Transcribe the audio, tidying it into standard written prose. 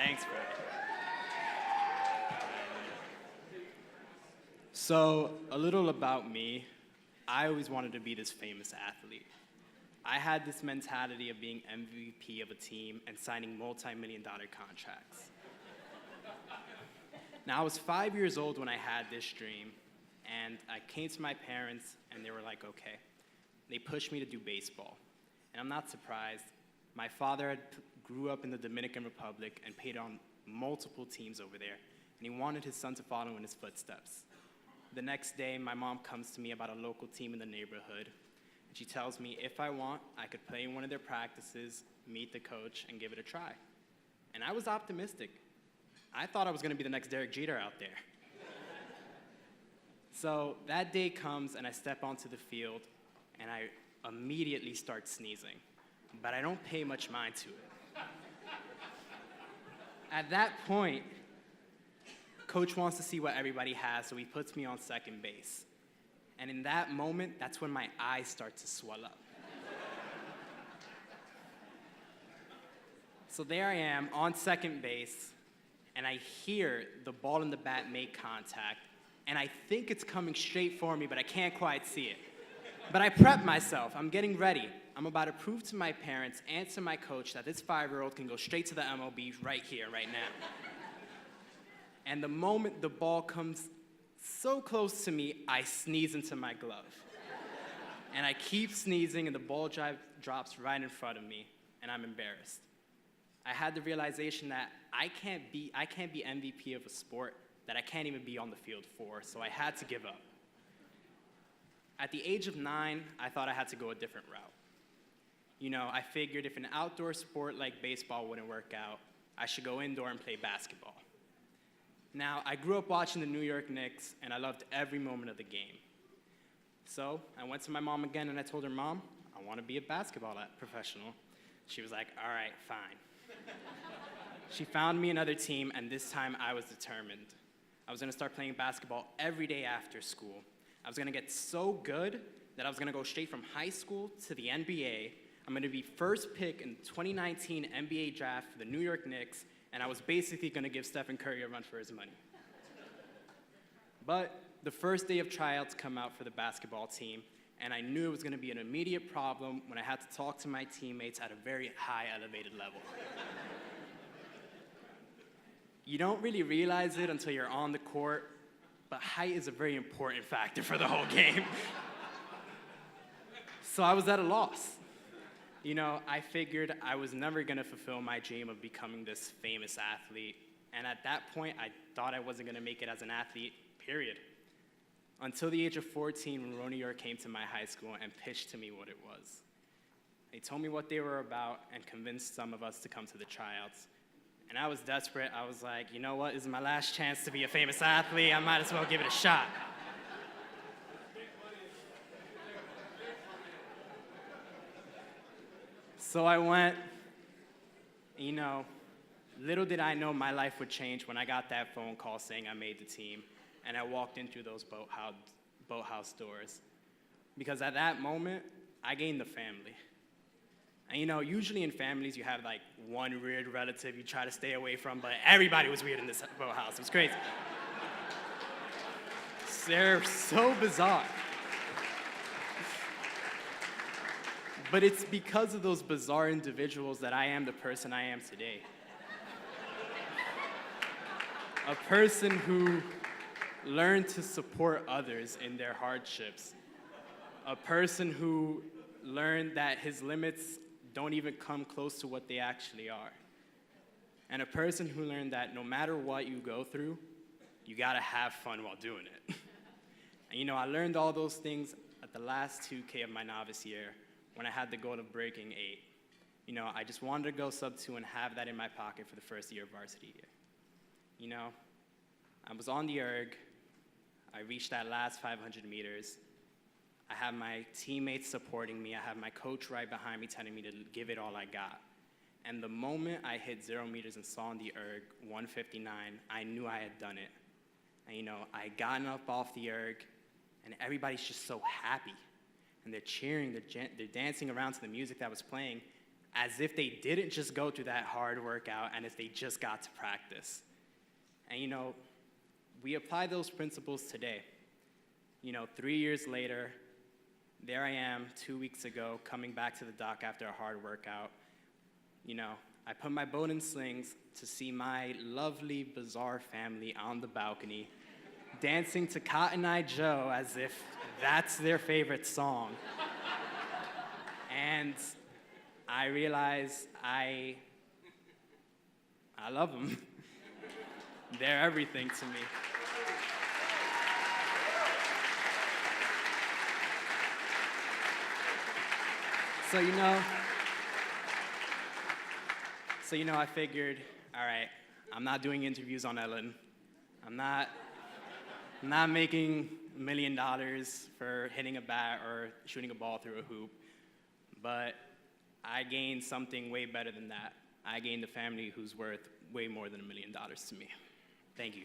Thanks, bro. So, a little about me. I always wanted to be this famous athlete. I had this mentality of being MVP of a team and signing multi-million-dollar contracts. Now, I was 5 years old when I had this dream, and I came to my parents, and they were like, okay. They pushed me to do baseball. And I'm not surprised. My father grew up in the Dominican Republic and played on multiple teams over there, and he wanted his son to follow in his footsteps. The next day, my mom comes to me about a local team in the neighborhood, and she tells me if I want, I could play in one of their practices, meet the coach, and give it a try. And I was optimistic. I thought I was going to be the next Derek Jeter out there. So that day comes, and I step onto the field, and I immediately start sneezing. But I don't pay much mind to it. At that point, coach wants to see what everybody has, so he puts me on second base. And in that moment, that's when my eyes start to swell up. So there I am on second base, and I hear the ball and the bat make contact, and I think it's coming straight for me, but I can't quite see it. But I prep myself. I'm getting ready. I'm about to prove to my parents and to my coach that this 5-year-old can go straight to the MLB right here, right now. And the moment the ball comes so close to me, I sneeze into my glove. And I keep sneezing, and the ball drops right in front of me, and I'm embarrassed. I had the realization that I can't be MVP of a sport that I can't even be on the field for, so I had to give up. At the age of 9, I thought I had to go a different route. You know, I figured if an outdoor sport like baseball wouldn't work out, I should go indoor and play basketball. Now, I grew up watching the New York Knicks, and I loved every moment of the game. So I went to my mom again, and I told her, Mom, I want to be a basketball professional. She was like, all right, fine. She found me another team, and this time I was determined. I was going to start playing basketball every day after school. I was going to get so good that I was going to go straight from high school to the NBA. I'm going to be first pick in the 2019 NBA draft for the New York Knicks, and I was basically going to give Stephen Curry a run for his money. But the first day of tryouts come out for the basketball team, and I knew it was going to be an immediate problem when I had to talk to my teammates at a very high elevated level. You don't really realize it until you're on the court, but height is a very important factor for the whole game. So I was at a loss. You know, I figured I was never going to fulfill my dream of becoming this famous athlete. And at that point, I thought I wasn't going to make it as an athlete, period. Until the age of 14, when Row New York came to my high school and pitched to me what it was. They told me what they were about and convinced some of us to come to the tryouts. And I was desperate. I was like, you know what? This is my last chance to be a famous athlete. I might as well give it a shot. So I went, you know, little did I know my life would change when I got that phone call saying I made the team, and I walked in through those boathouse doors. Because at that moment, I gained the family. And you know, usually in families, you have like one weird relative you try to stay away from, but everybody was weird in this boathouse. It was crazy. They're so bizarre. But it's because of those bizarre individuals that I am the person I am today. A person who learned to support others in their hardships. A person who learned that his limits don't even come close to what they actually are. And a person who learned that no matter what you go through, you gotta have fun while doing it. And you know, I learned all those things at the last 2K of my novice year when I had the goal of breaking 8. You know, I just wanted to go sub 2 and have that in my pocket for the first year of varsity year. You know, I was on the erg. I reached that last 500 meters. I have my teammates supporting me. I have my coach right behind me telling me to give it all I got. And the moment I hit 0 meters and saw on the erg 159, I knew I had done it. And you know, I had gotten up off the erg, and everybody's just so happy. And they're cheering, they're dancing around to the music that was playing. as if they didn't just go through that hard workout and if they just got to practice. And we apply those principles today. 3 years later, there I am 2 weeks ago coming back to the dock after a hard workout. I put my boat in slings to see my lovely, bizarre family on the balcony dancing to Cotton Eye Joe as if that's their favorite song. And I realize I love them. They're everything to me. So I figured, all right, I'm not doing interviews on Ellen. I'm not making $1 million for hitting a bat or shooting a ball through a hoop, but I gained something way better than that. I gained a family who's worth way more than $1 million to me. Thank you.